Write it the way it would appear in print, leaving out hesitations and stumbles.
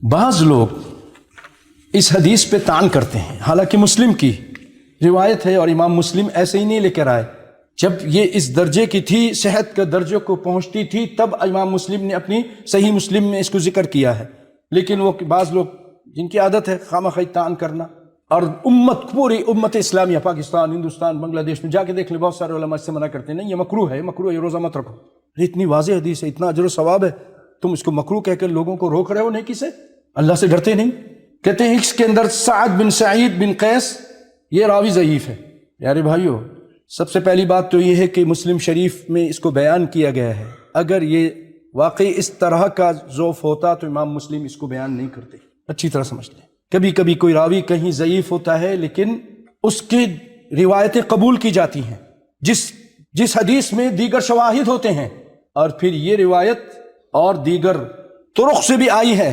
बाज़ लोग इस हदीस पे तान करते हैं, हालांकि मुस्लिम की रिवायत है और इमाम मुस्लिम ऐसे ही नहीं लेकर आए। जब ये इस दर्जे की थी, सेहत के दर्जे को पहुंचती थी, तब इमाम मुस्लिम ने अपनी सही मुस्लिम में इसको जिक्र किया है। लेकिन वो बाज़ लोग जिनकी आदत है खामखा तान करना, और पूरी उम्मत इस्लामिया पाकिस्तान, हिंदुस्तान, बांग्लादेश में जाके देख ले, बहुत सारे उलमा इससे मना करते हैं, नहीं ये मकरूह है, ये रोज़ा मत रखो। इतनी वाज़ेह हदीस है, इतना अजर सवाब है, तुम इसको मकरूह कहकर लोगों को रोक रहे हो नेकी से? अल्लाह से डरते नहीं? कहते हैं इसके अंदर साद बिन सईद बिन कैस, ये रावी ज़ईफ़ है। यारे भाइयों, सबसे पहली बात तो ये है कि मुस्लिम शरीफ में इसको बयान किया गया है। अगर ये वाकई इस तरह का ज़ौफ़ होता तो इमाम मुस्लिम इसको बयान नहीं करते। अच्छी तरह समझ लें। कभी कभी कोई रावी कहीं ज़ईफ़ होता है, लेकिन उसकी रिवायतें कबूल की जाती हैं जिस हदीस में दीगर शवाहिद होते हैं, और फिर ये रिवायत और दीगर तुरुक़ से भी आई है।